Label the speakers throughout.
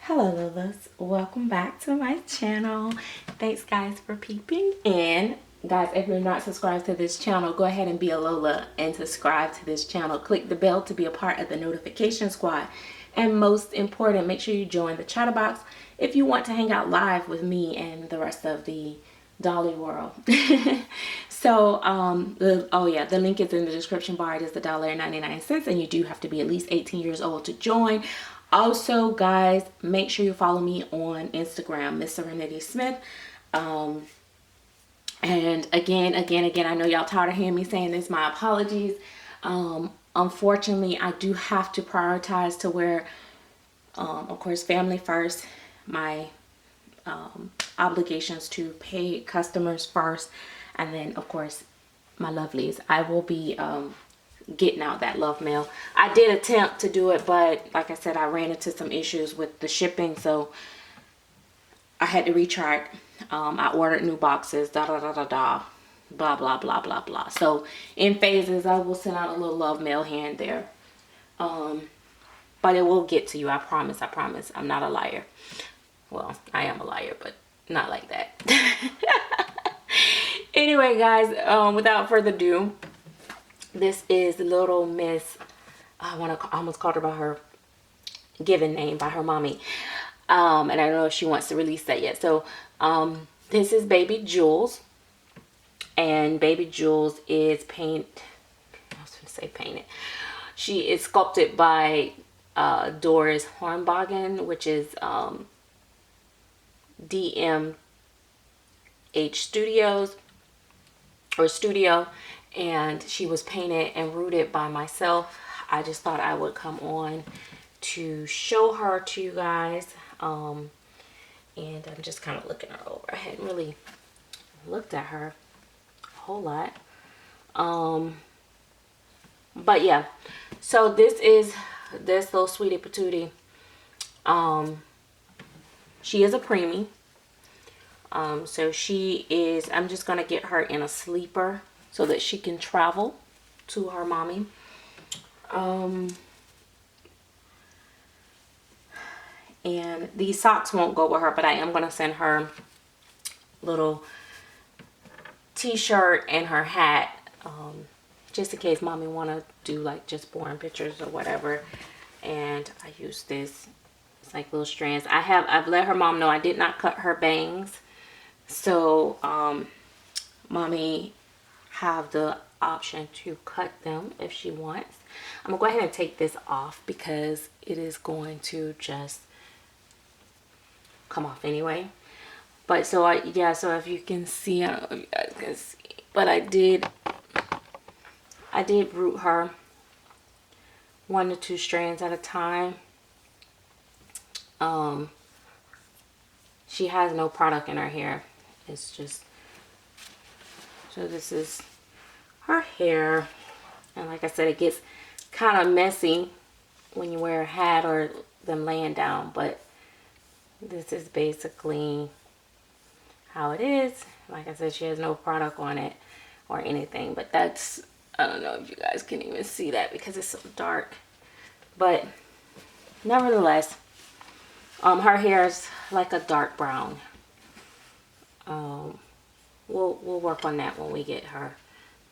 Speaker 1: Hello Lolas, welcome back to my channel. Thanks guys for peeping in. Guys, if you're not subscribed to this channel, go ahead and be a Lola and subscribe to this channel. Click the bell to be a part of the notification squad. And most important, make sure you join the Chatterbox if you want to hang out live with me and the rest of the Dolly world. So the link is in the description bar. It is $1.99 and you do have to be at least 18 years old to join. Also guys, make sure you follow me on Instagram, MsSerenity Smith. And again, I know y'all tired of hearing me saying this, my apologies. Unfortunately, I do have to prioritize to where, of course, family first, my obligations to pay customers first, and then of course my lovelies. I will be getting out that love mail. I did attempt to do it, but like I said, I ran into some issues with the shipping, so I had to retract. I ordered new boxes, blah blah blah blah. So in phases, I will send out a little love mail here and there, but it will get to you. I promise. I'm not a liar. Well, I am a liar, but not like that. Anyway guys, without further ado, this is little Miss, I almost called her by her given name, by her mommy, and I don't know if she wants to release that yet. So this is baby Joules, and baby Joules is painted. She is sculpted by Doris Hornbogen, which is DMH Studio, and she was painted and rooted by myself. I just thought I would come on to show her to you guys, and I'm just kind of looking her over. I hadn't really looked at her a whole lot, but yeah. So this is this little sweetie patootie. She is a preemie. So she is, I'm just going to get her in a sleeper so that she can travel to her mommy. And these socks won't go with her, but I am going to send her little t-shirt and her hat, just in case mommy want to do like just boring pictures or whatever. And I use this, it's like little strands. I've let her mom know I did not cut her bangs. So mommy have the option to cut them if she wants. I'm gonna go ahead and take this off because it is going to just come off anyway. But so so if you can see, I don't know if you guys can see, but I did root her 1 to 2 strands at a time. She has no product in her hair. It's just, so this is her hair, and like I said, it gets kind of messy when you wear a hat or them laying down, but this is basically how it is. Like I said, she has no product on it or anything, but that's, I don't know if you guys can even see that because it's so dark, but nevertheless, her hair is like a dark brown. We'll work on that when we get her.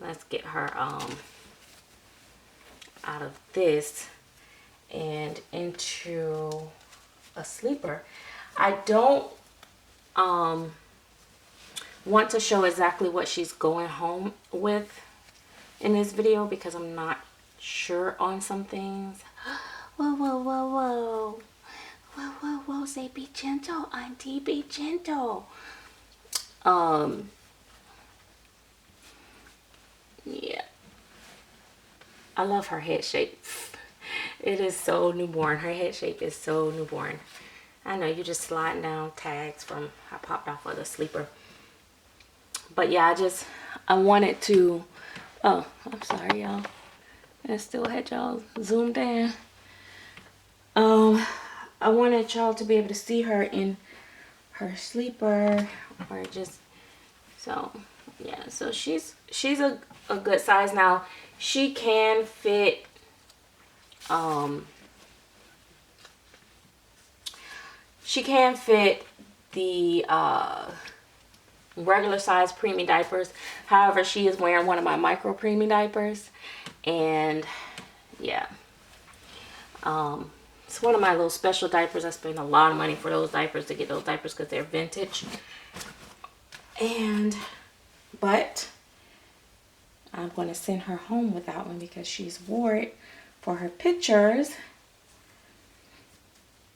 Speaker 1: Let's get her out of this and into a sleeper. I don't want to show exactly what she's going home with in this video because I'm not sure on some things. Whoa, whoa, whoa, whoa. Whoa, whoa, whoa, say be gentle, auntie, be gentle. Yeah. I love her head shape. It is so newborn. Her head shape is so newborn. I know, you just sliding down tags from, I popped off of the sleeper. But yeah, I wanted to, oh, I'm sorry, y'all. I still had y'all zoomed in. I wanted y'all to be able to see her in her sleeper, or just, so yeah, so she's a good size. Now she can fit she can fit the regular size preemie diapers. However, she is wearing one of my micro preemie diapers, and yeah, it's one of my little special diapers. I spend a lot of money for those diapers, to get those diapers, because they're vintage. But I'm going to send her home with that one because she's wore it for her pictures.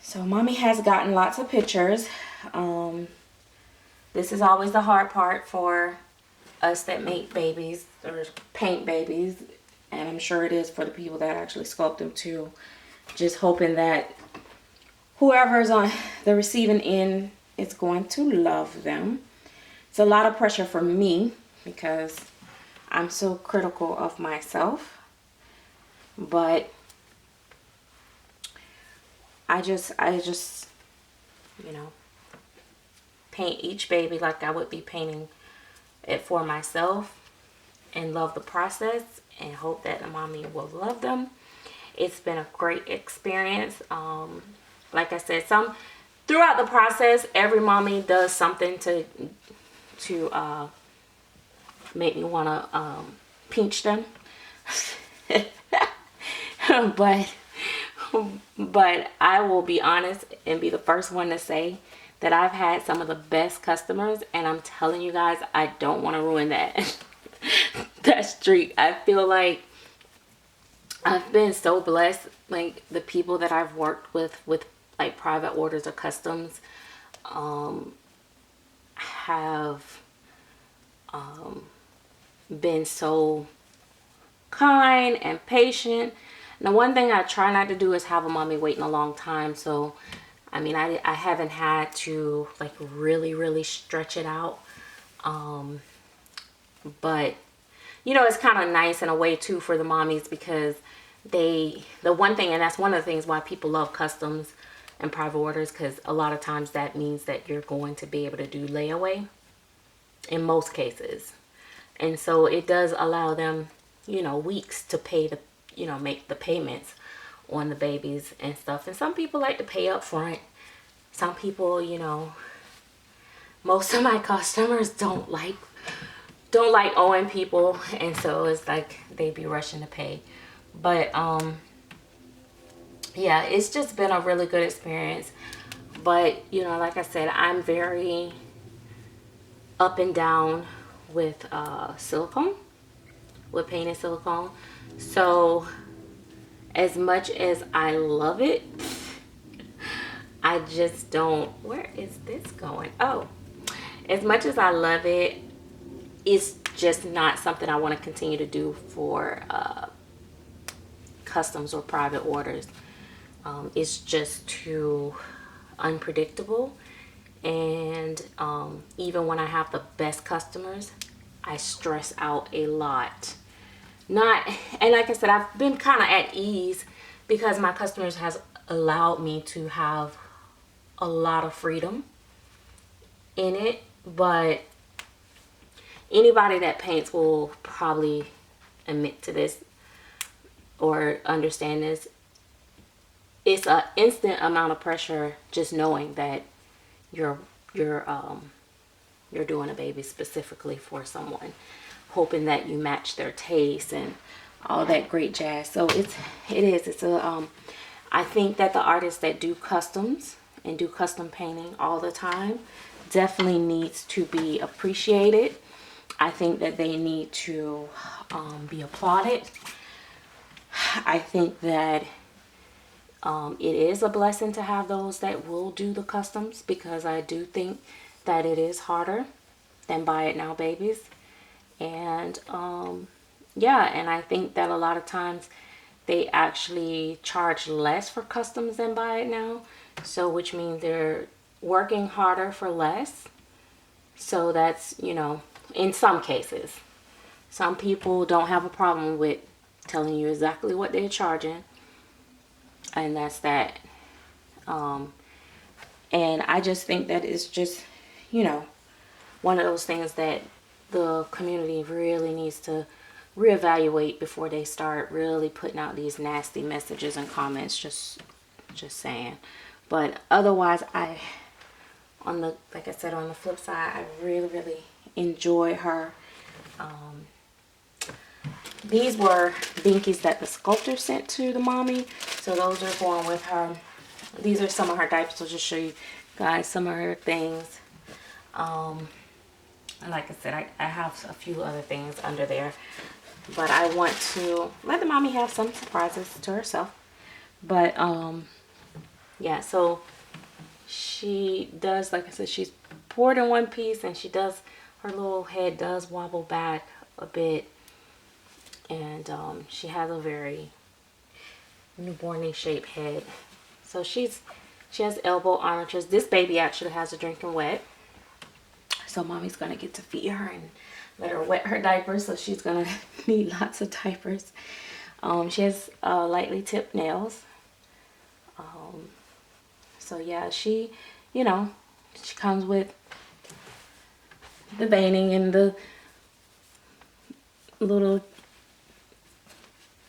Speaker 1: So mommy has gotten lots of pictures. This is always the hard part for us that make babies or paint babies, and I'm sure it is for the people that actually sculpt them too. Just hoping that whoever's on the receiving end is going to love them. It's a lot of pressure for me because I'm so critical of myself, but I just you know, paint each baby like I would be painting it for myself, and love the process, and hope that the mommy will love them. It's been a great experience. Like I said, throughout the process, every mommy does something to make me want to pinch them. but I will be honest and be the first one to say that I've had some of the best customers, and I'm telling you guys, I don't want to ruin that that streak. I feel like I've been so blessed. Like, the people that I've worked with like private orders or customs, have been so kind and patient. Now, one thing I try not to do is have a mommy waiting a long time. So, I mean, I haven't had to like really stretch it out. But, you know, it's kind of nice in a way too for the mommies, because the one thing, and that's one of the things why people love customs and private orders, because a lot of times that means that you're going to be able to do layaway in most cases. And so it does allow them, you know, weeks to pay the, you know, make the payments on the babies and stuff. And some people like to pay up front. Some people, you know, most of my customers don't like owing people, and so it's like they be rushing to pay. But yeah, it's just been a really good experience. But, you know, like I said, I'm very up and down with silicone, with painted silicone. So as much as I love it, I just don't. Where is this going? Oh, as much as I love it, it's just not something I want to continue to do for customs or private orders. It's just too unpredictable, and even when I have the best customers, I stress out a lot. And like I said, I've been kind of at ease because my customers has allowed me to have a lot of freedom in it. But anybody that paints will probably admit to this or understand this. It's an instant amount of pressure just knowing that you're doing a baby specifically for someone, hoping that you match their taste and all that great jazz. So I think that the artists that do customs and do custom painting all the time definitely needs to be appreciated. I think that they need to be applauded. I think that it is a blessing to have those that will do the customs, because I do think that it is harder than buy it now babies. And yeah, and I think that a lot of times they actually charge less for customs than buy it now. So which means they're working harder for less. So that's, you know, in some cases. Some people don't have a problem with telling you exactly what they're charging. And that's that. And I just think that it's just, you know, one of those things that the community really needs to reevaluate before they start really putting out these nasty messages and comments. Just saying. But otherwise, like I said, on the flip side, I really enjoy her. These were binkies that the sculptor sent to the mommy, so those are going with her. These are some of her diapers. I'll just show you guys some of her things. And like I said, I have a few other things under there, but I want to let the mommy have some surprises to herself. But yeah, so she does, like I said, she's poured in one piece, and she does, her little head does wobble back a bit, and she has a very newborny shaped head. So she has elbow armatures. This baby actually has a drinking wet, so mommy's gonna get to feed her and let her wet her diapers, so she's gonna need lots of diapers. She has lightly tipped nails. So yeah, she, you know, she comes with the veining and the little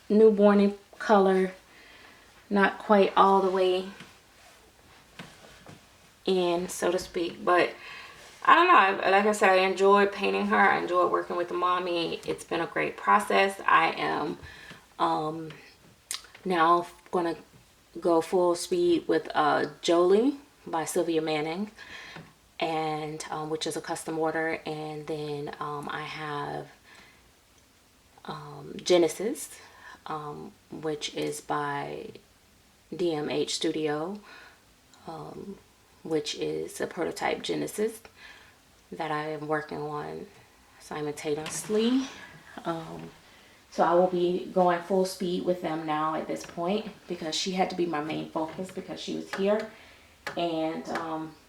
Speaker 1: newborn color, not quite all the way in, so to speak. But I don't know, like I said, I enjoyed painting her. I enjoyed working with the mommy. It's been a great process. I am now gonna go full speed with Joules by Sylvia Manning, and which is a custom order. And then I have Genesis, which is by DMH Studio, which is a prototype Genesis that I am working on simultaneously. So I will be going full speed with them now at this point, because she had to be my main focus because she was here, and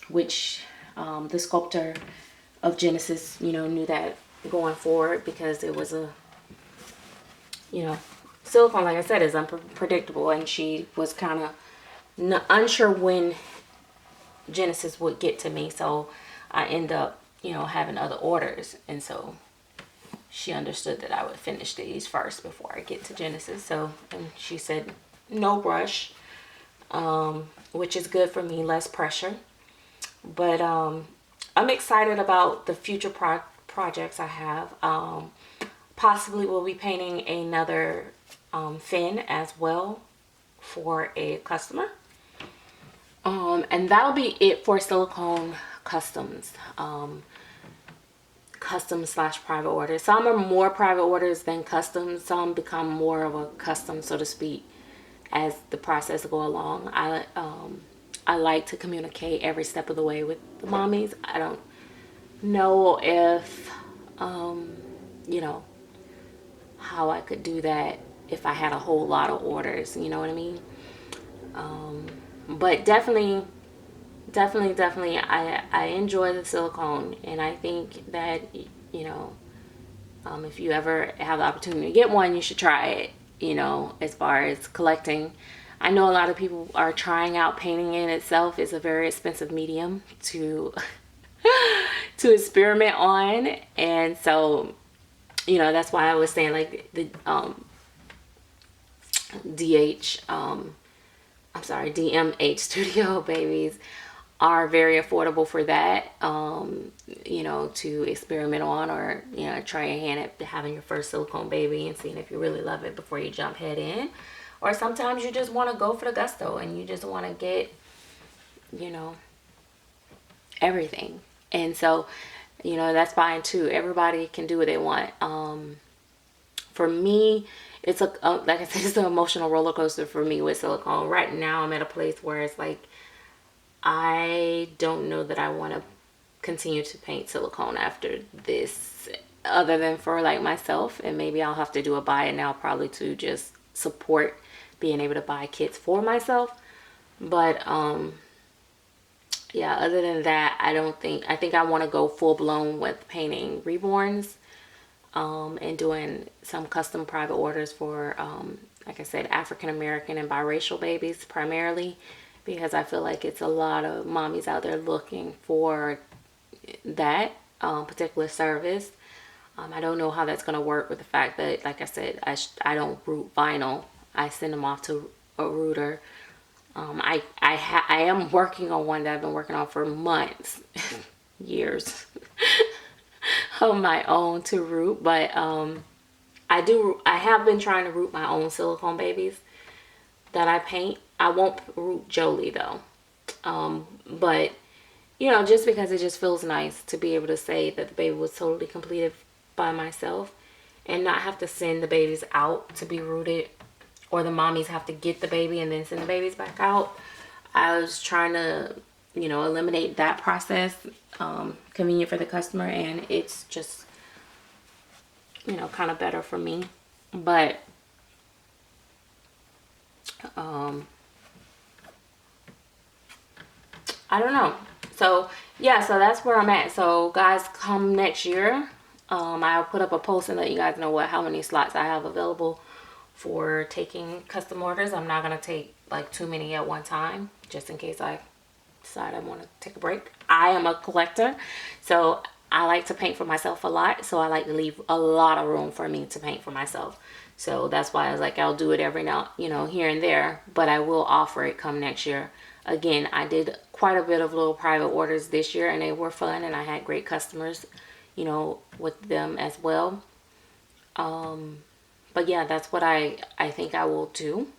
Speaker 1: which the sculptor of Genesis, you know, knew that going forward, because it was a, you know, silicone, like I said, is unpredictable, and she was kind of unsure when Genesis would get to me, so I end up, you know, having other orders, and so she understood that I would finish these first before I get to Genesis. So, and she said no rush, which is good for me, less pressure. But I'm excited about the future projects I have. Possibly we'll be painting another fin as well for a customer. And that'll be it for silicone customs. Custom slash private orders. Some are more private orders than custom. Some become more of a custom, so to speak, as the process go along. I like to communicate every step of the way with the mommies. I don't know if you know, how I could do that if I had a whole lot of orders, you know what I mean? But definitely I enjoy the silicone, and I think that, you know, if you ever have the opportunity to get one, you should try it. You know, as far as collecting, I know a lot of people are trying out painting in itself. Is a very expensive medium to to experiment on, and so, you know, that's why I was saying, like, the DMH Studio babies are very affordable for that, you know, to experiment on, or, you know, try your hand at having your first silicone baby and seeing if you really love it before you jump head in. Or sometimes you just want to go for the gusto and you just want to get, you know, everything. And so, you know, that's fine too. Everybody can do what they want. For me, it's like I said, it's an emotional roller coaster for me with silicone. Right now I'm at a place where it's like, I don't know that I want to continue to paint silicone after this, other than for like myself, and maybe I'll have to do a buy it now probably to just support being able to buy kits for myself. But yeah, other than that, I think I want to go full blown with painting reborns, and doing some custom private orders for like I said, African American and biracial babies primarily, because I feel like it's a lot of mommies out there looking for that particular service. I don't know how that's going to work with the fact that, like I said, I don't root vinyl. I send them off to a rooter, I am working on one that I've been working on for months, years, on my own to root. But I have been trying to root my own silicone babies that I paint. I won't root Jolie though. But you know, just because it just feels nice to be able to say that the baby was totally completed by myself and not have to send the babies out to be rooted, or the mommies have to get the baby and then send the babies back out. I was trying to, you know, eliminate that process, convenient for the customer, and it's just, you know, kind of better for me. But I don't know. So yeah, so that's where I'm at. So guys, come next year, I'll put up a post and let you guys know how many slots I have available for taking custom orders. I'm not gonna take like too many at one time, just in case I decide I want to take a break. I am a collector, so I like to paint for myself a lot, so I like to leave a lot of room for me to paint for myself. So that's why I was like, I'll do it every now, you know, here and there, but I will offer it come next year. Again, I did quite a bit of little private orders this year, and they were fun, and I had great customers, you know, with them as well. But yeah, that's what I think I will do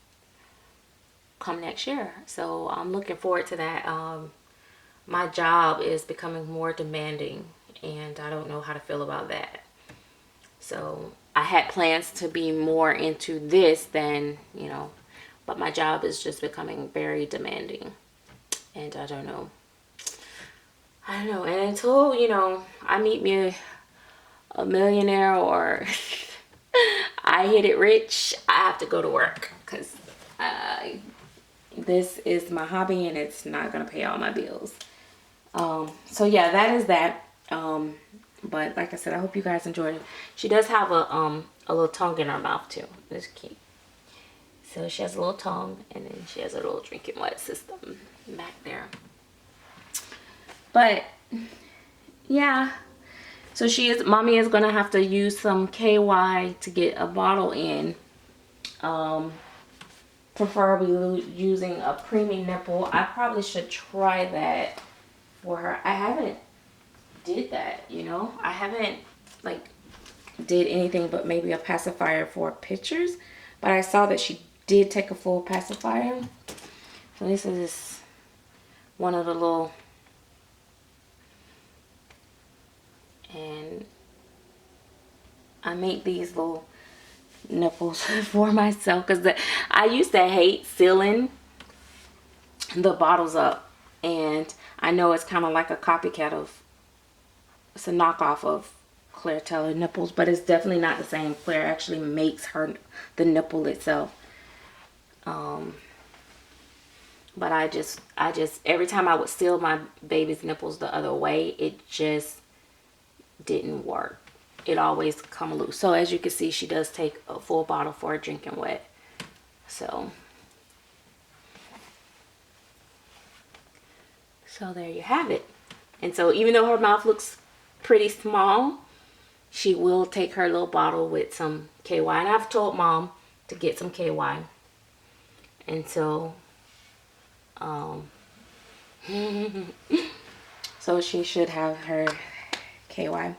Speaker 1: come next year. So I'm looking forward to that. My job is becoming more demanding, and I don't know how to feel about that. So I had plans to be more into this than, you know, but my job is just becoming very demanding, and I don't know. And until, you know, I meet me a millionaire or I hit it rich, I have to go to work, because this is my hobby and it's not gonna pay all my bills. So yeah, that is that. But like I said, I hope you guys enjoyed it. She does have a little tongue in her mouth too. It's cute. So she has a little tongue, and then she has a little drinking wet system back there. But yeah, so mommy is gonna have to use some KY to get a bottle in. Preferably using a preemie nipple. I probably should try that for her. I haven't did that, you know. I haven't like did anything but maybe a pacifier for pictures, but I saw that she did take a full pacifier. So this is one of the little, and I make these little nipples for myself, because I used to hate sealing the bottles up, and I know it's kind of like a copycat of, it's a knockoff of Claire Taylor nipples, but it's definitely not the same. Claire actually makes the nipple itself. But I just every time I would seal my baby's nipples the other way, it just didn't work. It always come loose. So as you can see, she does take a full bottle for a drinking wet. So there you have it. And so even though her mouth looks pretty small, she will take her little bottle with some KY. And I've told mom to get some KY. And so so she should have her KY.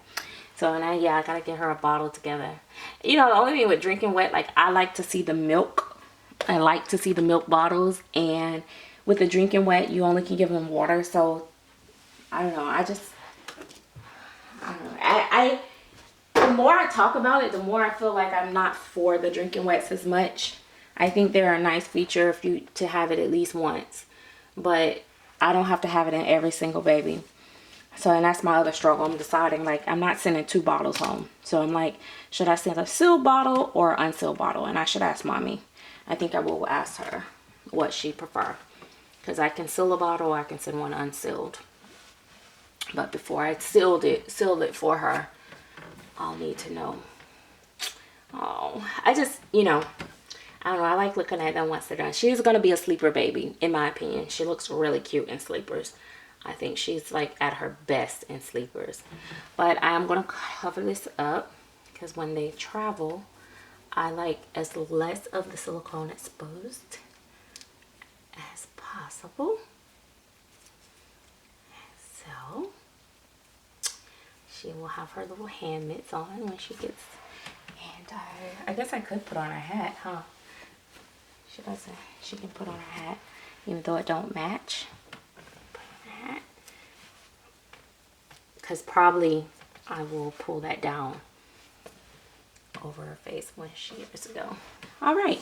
Speaker 1: So I gotta get her a bottle together. You know, the only thing with drinking wet, like, I like to see the milk. I like to see the milk bottles, and with the drinking wet, you only can give them water. So I don't know. I don't know. The more I talk about it, the more I feel like I'm not for the drinking wets as much. I think they're a nice feature to have it at least once, but I don't have to have it in every single baby. So, and that's my other struggle. I'm deciding, like, I'm not sending 2 bottles home. So I'm like, should I send a sealed bottle or unsealed bottle? And I should ask mommy. I think I will ask her what she prefer, because I can seal a bottle, I can send one unsealed. But before I sealed it for her, I'll need to know. Oh, I just, you know, I don't know. I like looking at them once they're done. She's going to be a sleeper baby, in my opinion. She looks really cute in sleepers. I think she's like at her best in sleepers. But I am going to cover this up, because when they travel, I like as less of the silicone exposed as possible. So she will have her little hand mitts on when she gets, and I guess I could put on her hat, huh? She doesn't. She can put on her hat, even though it don't match. Put on her hat. Because probably I will pull that down over her face when she gets to go. All right.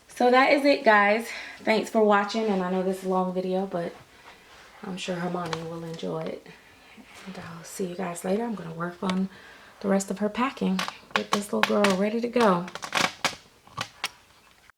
Speaker 1: So that is it, guys. Thanks for watching. And I know this is a long video, but I'm sure her mommy will enjoy it. And I'll see you guys later. I'm going to work on the rest of her packing. Get this little girl ready to go.